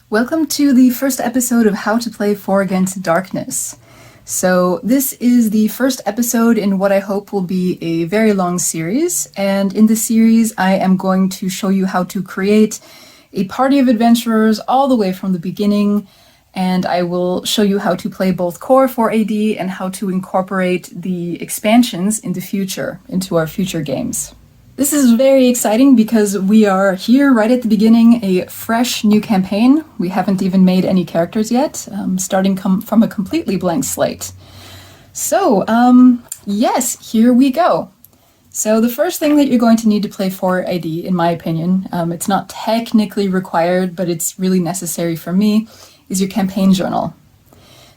Welcome to the first episode of How to Play 4 Against Darkness. So this is the first episode in what I hope will be a very long series, and in the series I am going to show you how to create a party of adventurers all the way from the beginning, and I will show you how to play both core 4AD and how to incorporate the expansions into our future games. This is very exciting because we are here right at the beginning, a fresh new campaign. We haven't even made any characters yet, starting from a completely blank slate. So, yes, here we go. So the first thing that you're going to need to play 4AD, in my opinion, it's not technically required, but it's really necessary for me, is your campaign journal.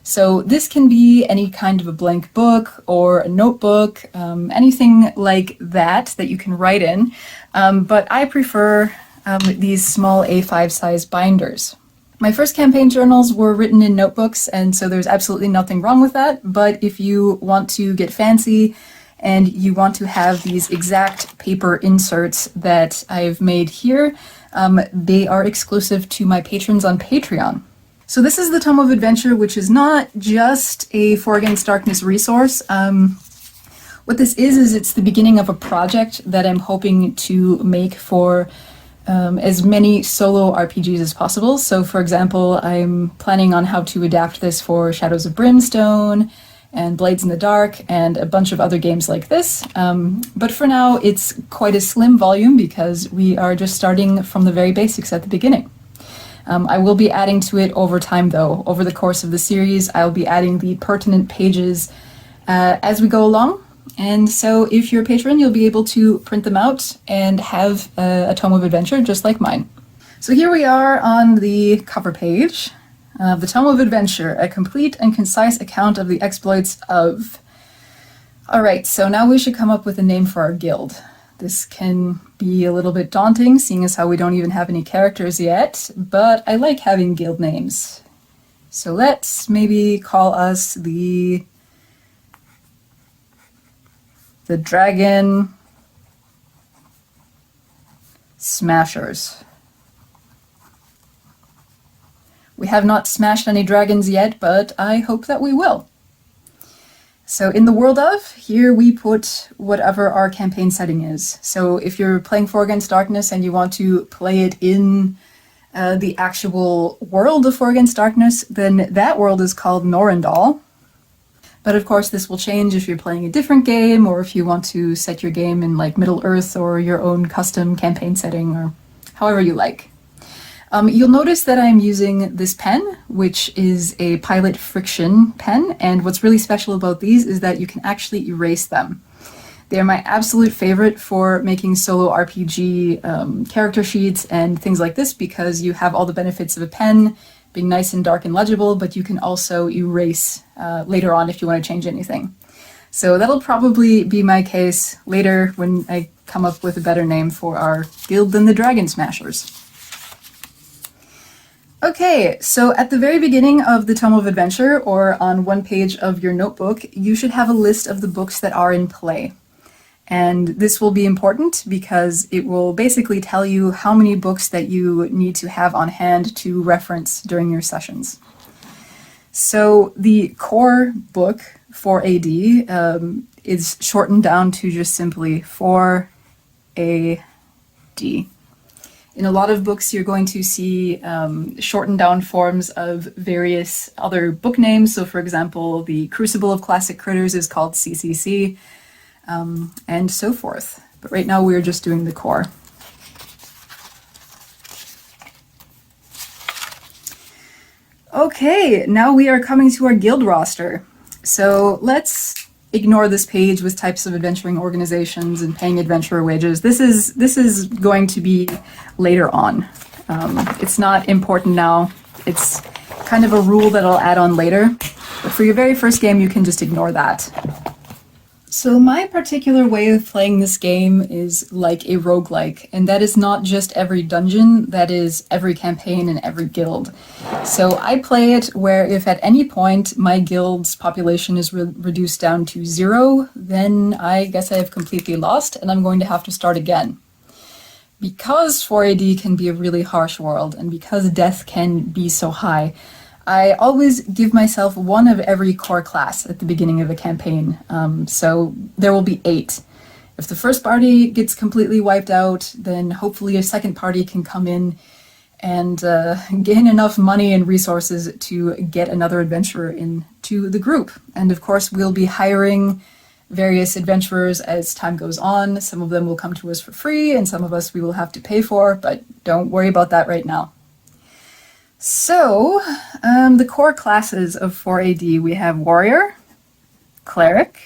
So this can be any kind of a blank book or a notebook, anything like that you can write in, but I prefer these small A5 size binders. My first campaign journals were written in notebooks, and so there's absolutely nothing wrong with that, but if you want to get fancy and you want to have these exact paper inserts that I've made here, they are exclusive to my patrons on Patreon. So this is the Tome of Adventure, which is not just a 4 Against Darkness resource. What this is it's the beginning of a project that I'm hoping to make for as many solo RPGs as possible. So for example, I'm planning on how to adapt this for Shadows of Brimstone and Blades in the Dark and a bunch of other games like this. But for now, it's quite a slim volume because we are just starting from the very basics at the beginning. I will be adding to it over time, though. Over the course of the series, I'll be adding the pertinent pages as we go along. And so if you're a patron, you'll be able to print them out and have a Tome of Adventure just like mine. So here we are on the cover page of the Tome of Adventure, a complete and concise account of the exploits of... Alright, so now we should come up with a name for our guild. This can be a little bit daunting, seeing as how we don't even have any characters yet, but I like having guild names. So let's maybe call us the Dragon Smashers. We have not smashed any dragons yet, but I hope that we will. So in the world of, here we put whatever our campaign setting is. So if you're playing 4 Against Darkness and you want to play it in the actual world of 4 Against Darkness, then that world is called Norendal. But of course this will change if you're playing a different game, or if you want to set your game in like Middle Earth or your own custom campaign setting, or however you like. You'll notice that I'm using this pen, which is a Pilot Friction pen, and what's really special about these is that you can actually erase them. They're my absolute favorite for making solo RPG character sheets and things like this, because you have all the benefits of a pen being nice and dark and legible, but you can also erase later on if you want to change anything. So that'll probably be my case later when I come up with a better name for our guild than the Dragon Smashers. Okay, so at the very beginning of the Tome of Adventure, or on one page of your notebook, you should have a list of the books that are in play. And this will be important because it will basically tell you how many books that you need to have on hand to reference during your sessions. So the core book, 4AD, is shortened down to just simply 4AD. In a lot of books, you're going to see shortened down forms of various other book names. So for example, the Crucible of Classic Critters is called CCC, and so forth. But right now we're just doing the core. Okay, now we are coming to our guild roster. So let's ignore this page with types of adventuring organizations and paying adventurer wages. This is going to be later on. It's not important now. It's kind of a rule that I'll add on later. But for your very first game, you can just ignore that. So my particular way of playing this game is like a roguelike, and that is not just every dungeon, that is every campaign and every guild. So I play it where if at any point my guild's population is reduced down to 0, then I guess I have completely lost and I'm going to have to start again. Because 4AD can be a really harsh world, and because death can be so high, I always give myself one of every core class at the beginning of a campaign. So there will be 8. If the first party gets completely wiped out, then hopefully a second party can come in and gain enough money and resources to get another adventurer into the group. And of course, we'll be hiring various adventurers as time goes on. Some of them will come to us for free, and some of us we will have to pay for, but don't worry about that right now. So, the core classes of 4AD, we have Warrior, Cleric,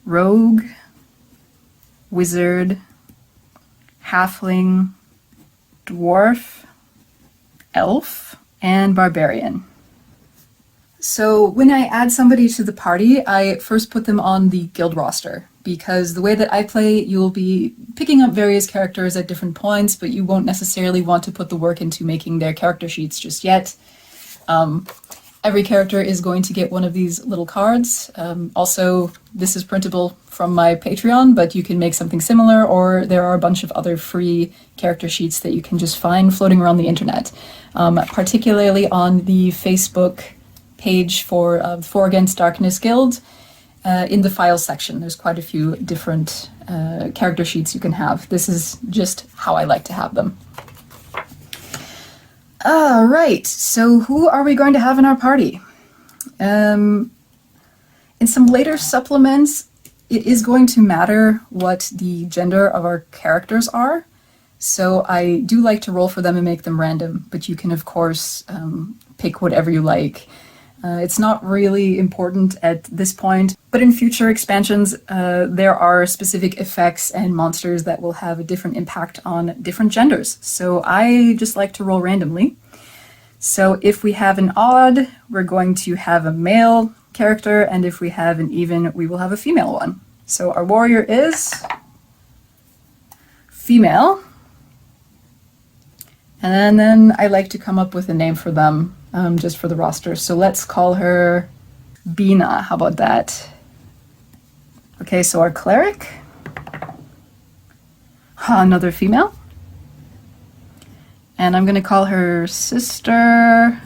Rogue, Wizard, Halfling, Dwarf, Elf, and Barbarian. So when I add somebody to the party, I first put them on the guild roster, because the way that I play, you'll be picking up various characters at different points, but you won't necessarily want to put the work into making their character sheets just yet. Every character is going to get one of these little cards. Also, this is printable from my Patreon, but you can make something similar, or there are a bunch of other free character sheets that you can just find floating around the internet, particularly on the Facebook page for For Against Darkness Guild. In the files section, there's quite a few different character sheets you can have. This is just how I like to have them. Alright, so who are we going to have in our party? In some later supplements, it is going to matter what the gender of our characters are. So I do like to roll for them and make them random, but you can of course pick whatever you like. It's not really important at this point, but in future expansions, there are specific effects and monsters that will have a different impact on different genders. So I just like to roll randomly. So if we have an odd, we're going to have a male character, and if we have an even, we will have a female one. So our warrior is female. And then I like to come up with a name for them. Just for the roster. So let's call her Bina. How about that? Okay, so our cleric. Another female. And I'm going to call her Sister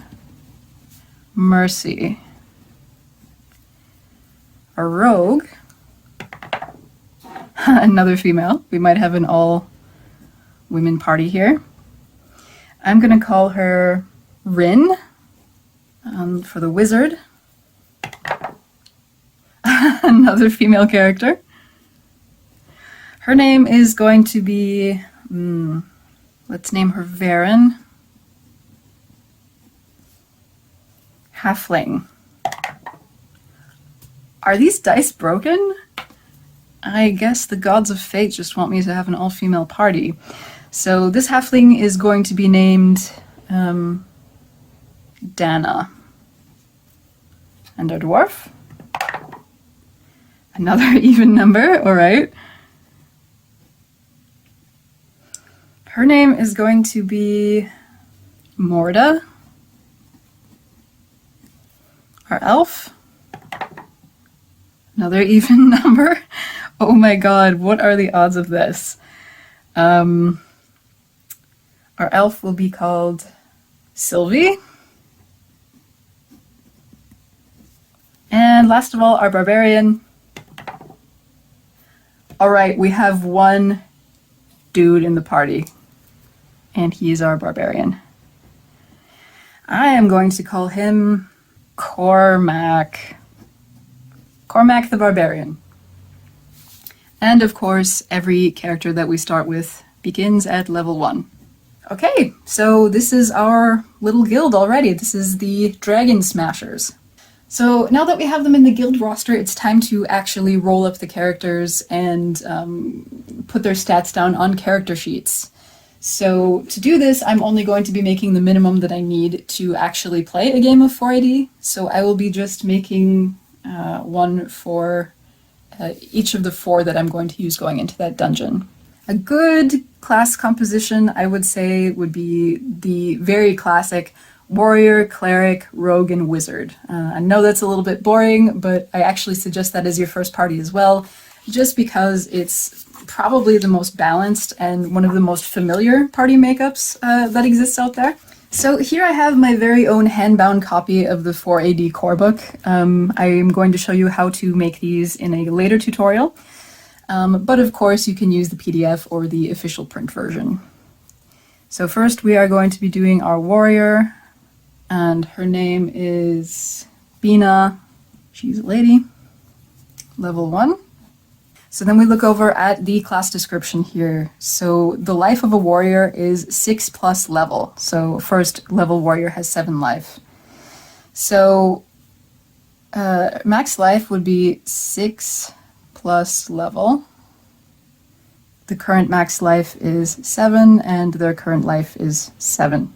Mercy. A rogue. Another female. We might have an all-women party here. I'm going to call her Rin. For the wizard. Another female character. Her name is going to be, let's name her Varen. Halfling. Are these dice broken? I guess the gods of fate just want me to have an all-female party. So this halfling is going to be named Dana. And our dwarf. Another even number, all right. Her name is going to be Morda. Our elf. Another even number. Oh my god, what are the odds of this? Our elf will be called Sylvie. And last of all, our barbarian. Alright, we have one dude in the party. And he's our barbarian. I am going to call him Cormac. Cormac the Barbarian. And of course, every character that we start with begins at level 1. Okay, so this is our little guild already. This is the Dragon Smashers. So now that we have them in the guild roster, it's time to actually roll up the characters and put their stats down on character sheets. So to do this, I'm only going to be making the minimum that I need to actually play a game of 4AD. So I will be just making one for each of the 4 that I'm going to use going into that dungeon. A good class composition, I would say, would be the very classic Warrior, Cleric, Rogue, and Wizard. I know that's a little bit boring, but I actually suggest that as your first party as well. just because it's probably the most balanced and one of the most familiar party makeups that exists out there. So here I have my very own hand-bound copy of the 4AD core book. I am going to show you how to make these in a later tutorial, but of course you can use the PDF or the official print version. So first we are going to be doing our warrior, and her name is Bina. She's a lady, level 1. So then we look over at the class description here. So the life of a warrior is 6+ level. So first level warrior has 7 life. So max life would be 6+ level. The current max life is 7, and their current life is 7.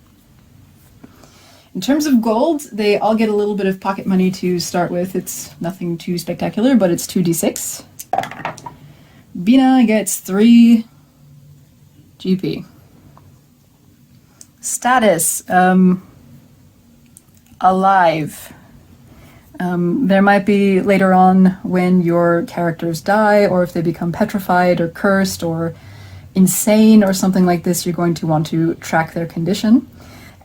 In terms of gold, they all get a little bit of pocket money to start with. It's nothing too spectacular, but it's 2d6. Bina gets 3 GP. Status, alive. There might be later on when your characters die, or if they become petrified or cursed or insane or something like this, you're going to want to track their condition.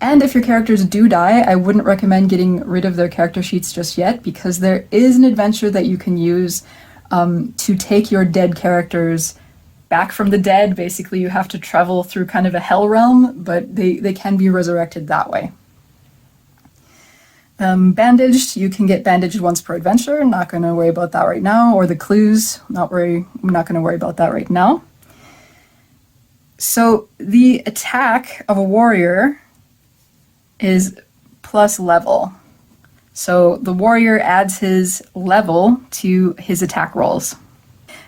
And if your characters do die, I wouldn't recommend getting rid of their character sheets just yet, because there is an adventure that you can use to take your dead characters back from the dead. Basically, you have to travel through kind of a hell realm, but they can be resurrected that way. Bandaged, you can get bandaged once per adventure. Not going to worry about that right now. Or the clues, I'm not going to worry about that right now. So the attack of a warrior is plus level. So the warrior adds his level to his attack rolls.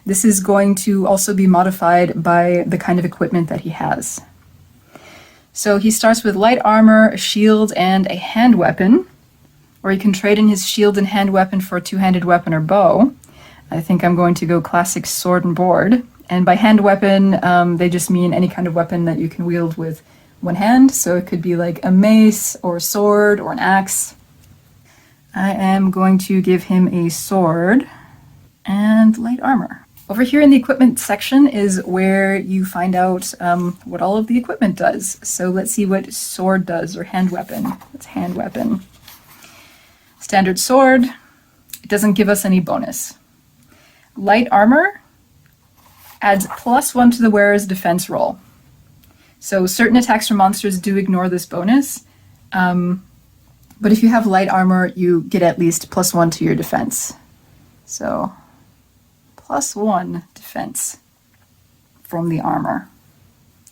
This is going to also be modified by the kind of equipment that he has. So he starts with light armor, a shield, and a hand weapon, or he can trade in his shield and hand weapon for a two-handed weapon or bow. I think I'm going to go classic sword and board. And by hand weapon, they just mean any kind of weapon that you can wield with one hand. So it could be like a mace or a sword or an axe. I am going to give him a sword and light armor. Over here in the equipment section is where you find out what all of the equipment does. So let's see what sword does, or hand weapon. It's hand weapon. Standard sword, it doesn't give us any bonus. Light armor adds +1 to the wearer's defense roll. So certain attacks from monsters do ignore this bonus. But if you have light armor, you get at least +1 to your defense. So, +1 defense from the armor.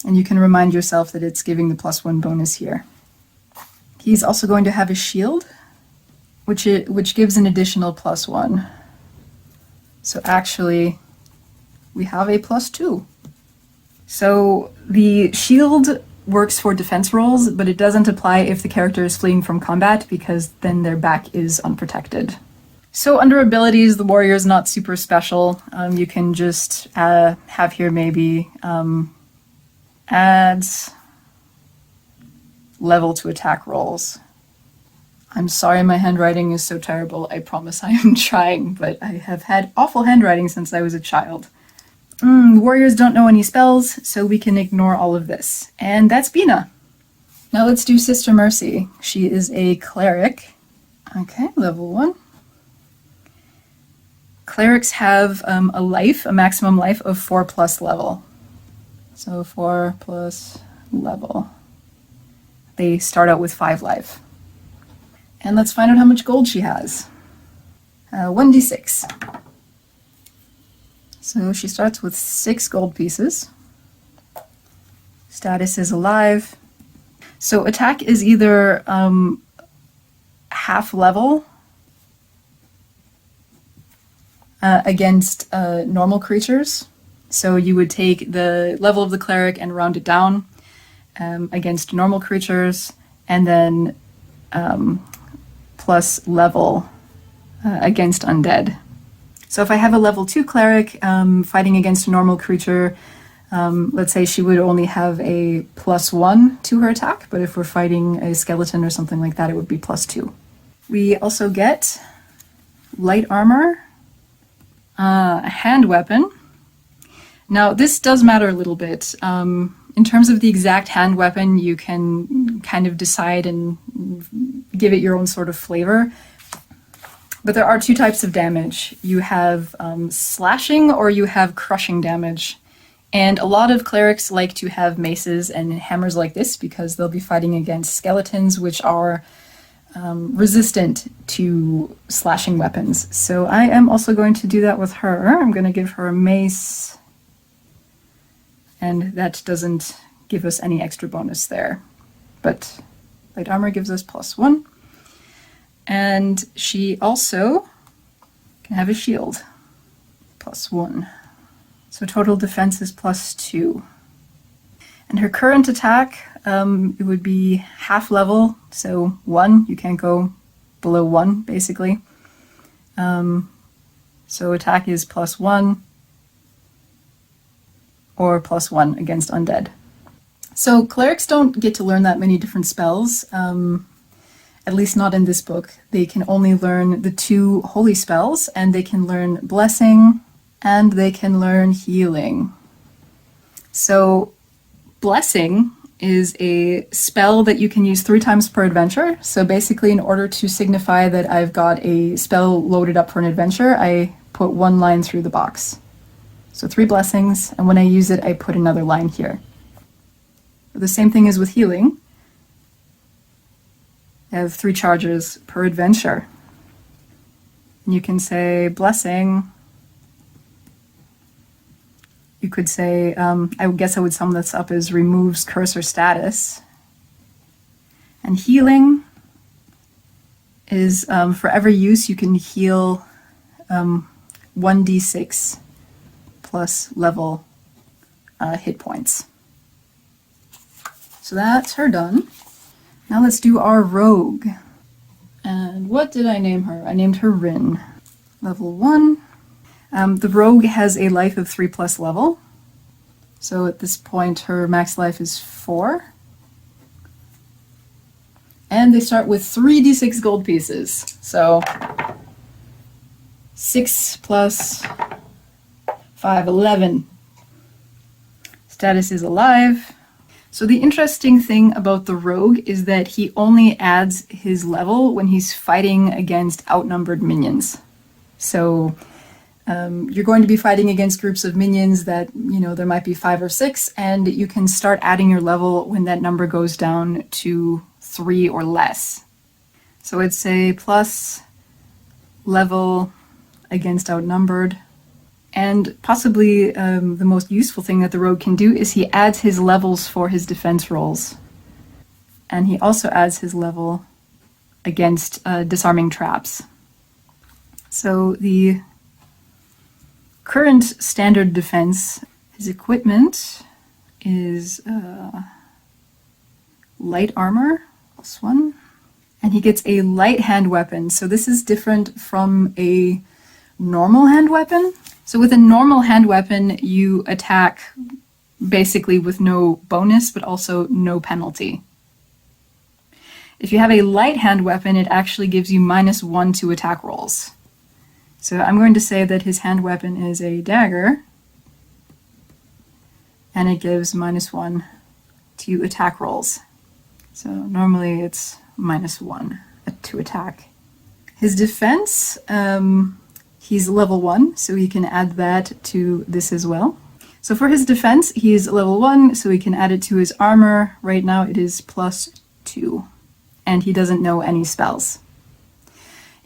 And you can remind yourself that it's giving the +1 bonus here. He's also going to have a shield, which gives an additional +1. So actually, we have a +2. So the shield works for defense rolls, but it doesn't apply if the character is fleeing from combat, because then their back is unprotected. So under abilities, the warrior is not super special. You can just have here maybe adds level to attack rolls. I'm sorry my handwriting is so terrible. I promise I am trying, but I have had awful handwriting since I was a child. The warriors don't know any spells, so we can ignore all of this. And that's Bina. Now let's do Sister Mercy. She is a cleric. Okay, level 1. Clerics have a maximum life of 4+ level. So 4+ level. They start out with 5 life. And let's find out how much gold she has. 1d6. So she starts with 6 gold pieces. Status is alive. So attack is either half level against normal creatures. So you would take the level of the cleric and round it down against normal creatures, and then plus level against undead. So if I have a level 2 cleric fighting against a normal creature, let's say she would only have a +1 to her attack, but if we're fighting a skeleton or something like that, it would be +2. We also get light armor, A hand weapon. Now, this does matter a little bit. In terms of the exact hand weapon, you can kind of decide and give it your own sort of flavor. But there are two types of damage. You have slashing or you have crushing damage. And a lot of clerics like to have maces and hammers like this because they'll be fighting against skeletons, which are resistant to slashing weapons. So I am also going to do that with her. I'm going to give her a mace, and that doesn't give us any extra bonus there. But light armor gives us +1. And she also can have a shield, +1. So total defense is +2. And her current attack, it would be half level, so 1. You can't go below 1, basically. So attack is +1 or +1 against undead. So clerics don't get to learn that many different spells, at least not in this book. They can only learn the 2 holy spells, and they can learn blessing, and they can learn healing. So blessing is a spell that you can use 3 times per adventure. So basically, in order to signify that I've got a spell loaded up for an adventure, I put 1 line through the box. So 3 blessings, and when I use it, I put another line here. The same thing is with healing. I have 3 charges per adventure. And you can say blessing. You could say, I guess I would sum this up as removes curse or status. And healing is for every use you can heal 1d6 plus level hit points. So that's her done. Now let's do our rogue. And what did I name her? I named her Rin. Level 1. The rogue has a life of 3+ level. So at this point her max life is 4. And they start with 3d6 gold pieces. So 6 plus 5, 11. Status is alive. So the interesting thing about the rogue is that he only adds his level when he's fighting against outnumbered minions. So you're going to be fighting against groups of minions that, there might be 5 or 6, and you can start adding your level when that number goes down to 3 or less. So it's a plus level against outnumbered. And possibly the most useful thing that the rogue can do is he adds his levels for his defense rolls. And he also adds his level against disarming traps. So the current standard defense, his equipment is light armor, +1. And he gets a light hand weapon. So this is different from a normal hand weapon. So with a normal hand weapon, you attack basically with no bonus, but also no penalty. If you have a light hand weapon, it actually gives you -1 to attack rolls. So I'm going to say that his hand weapon is a dagger, and it gives -1 to attack rolls. So normally it's -1 to attack. His defense, he's level 1, so he can add that to this as well. So for his defense, he's level 1, so he can add it to his armor. Right now it is +2, and he doesn't know any spells.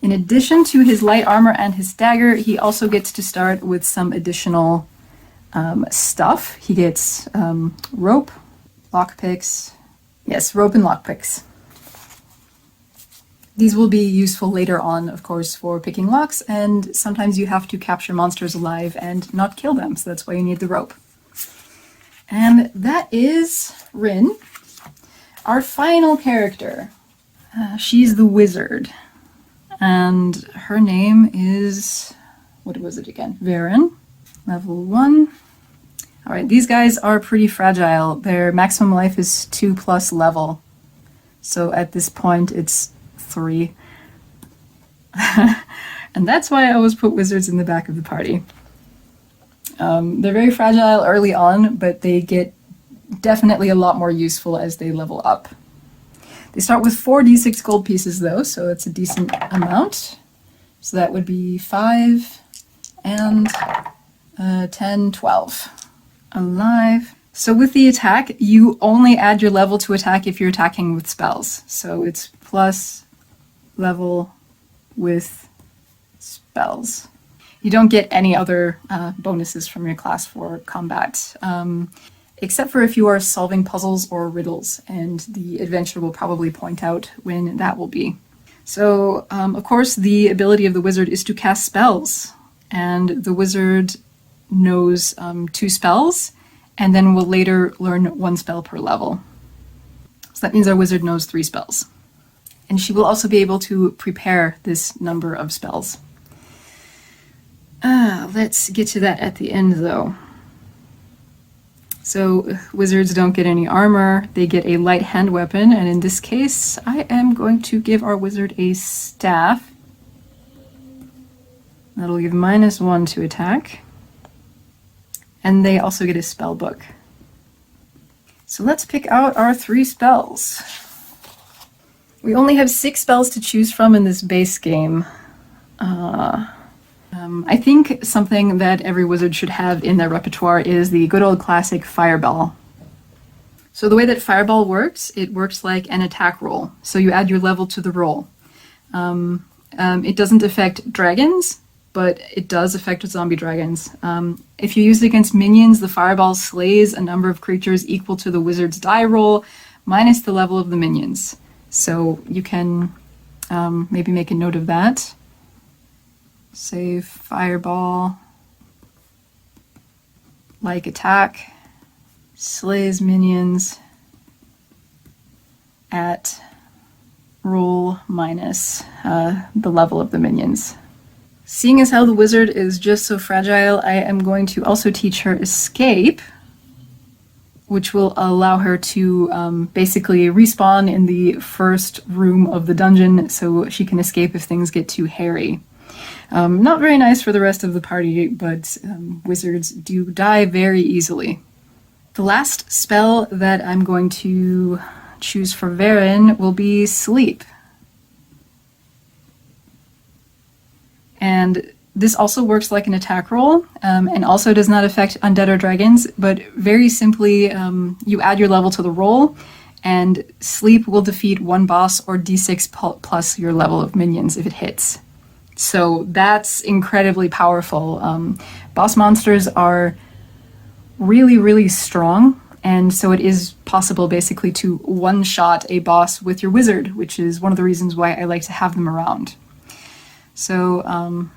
In addition to his light armor and his dagger, he also gets to start with some additional stuff. He gets rope, lockpicks. Yes, rope and lockpicks. These will be useful later on, of course, for picking locks, and sometimes you have to capture monsters alive and not kill them, so that's why you need the rope. And that is Rin, our final character. She's the wizard, and her name is, what was it again? Varen, level 1. All right, these guys are pretty fragile. Their maximum life is 2+ level, so at this point it's 3. And that's why I always put wizards in the back of the party. They're very fragile early on, but they get definitely a lot more useful as they level up. They start with 4d6 gold pieces though, so it's a decent amount. So that would be 5 and 10, 12. Alive. So with the attack, you only add your level to attack if you're attacking with spells. So it's plus level with spells. You don't get any other bonuses from your class for combat, except for if you are solving puzzles or riddles, and the adventure will probably point out when that will be. So, of course, the ability of the wizard is to cast spells, and the wizard knows 2 spells, and then will later learn 1 spell per level. So that means our wizard knows 3 spells. And she will also be able to prepare this number of spells. Let's get to that at the end, though. So wizards don't get any armor, they get a light hand weapon, and in this case, I am going to give our wizard a staff. That'll give -1 to attack. And they also get a spell book. So let's pick out our 3 spells. We only have 6 spells to choose from in this base game. I think something that every wizard should have in their repertoire is the good old classic Fireball. So the way that Fireball works, it works like an attack roll. So you add your level to the roll. It doesn't affect dragons, but it does affect zombie dragons. If you use it against minions, the Fireball slays a number of creatures equal to the wizard's die roll, minus the level of the minions. So you can maybe make a note of that. Say Fireball, like attack, slays minions at roll minus the level of the minions. Seeing as how the wizard is just so fragile, I am going to also teach her Escape, which will allow her to basically respawn in the first room of the dungeon so she can escape if things get too hairy. Not very nice for the rest of the party, but wizards do die very easily. The last spell that I'm going to choose for Varen will be Sleep. And this also works like an attack roll, and also does not affect undead or dragons, but very simply, you add your level to the roll, and Sleep will defeat 1 boss or d6 plus your level of minions if it hits. So that's incredibly powerful. Boss monsters are really, really strong, and so it is possible basically to one-shot a boss with your wizard, which is one of the reasons why I like to have them around. So,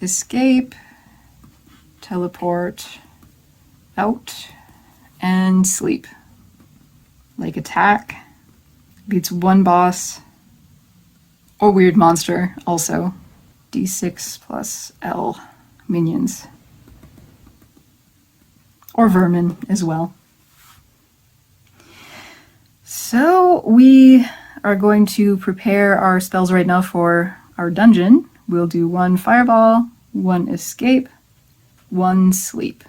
escape, teleport, out, and sleep. Like attack, beats 1 boss, or weird monster also. D6 plus L minions. Or vermin as well. So we are going to prepare our spells right now for our dungeon. We'll do 1 fireball, 1 escape, 1 sleep.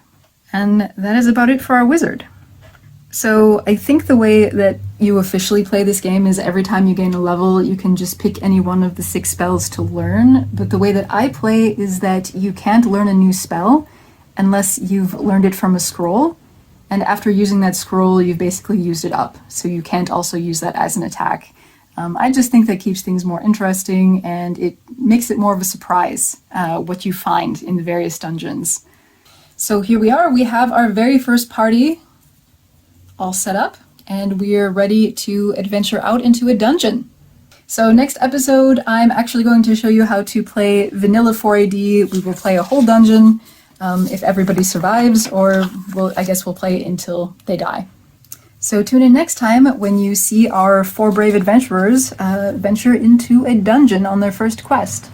And that is about it for our wizard. So I think the way that you officially play this game is every time you gain a level, you can just pick any one of the 6 spells to learn. But the way that I play is that you can't learn a new spell unless you've learned it from a scroll. And after using that scroll, you've basically used it up. So you can't also use that as an attack. I just think that keeps things more interesting, and it makes it more of a surprise what you find in the various dungeons. So here we are. We have our very first party all set up, and we're ready to adventure out into a dungeon. So next episode, I'm actually going to show you how to play vanilla 4AD. We will play a whole dungeon if everybody survives, or I guess we'll play until they die. So tune in next time when you see our 4 brave adventurers venture into a dungeon on their first quest.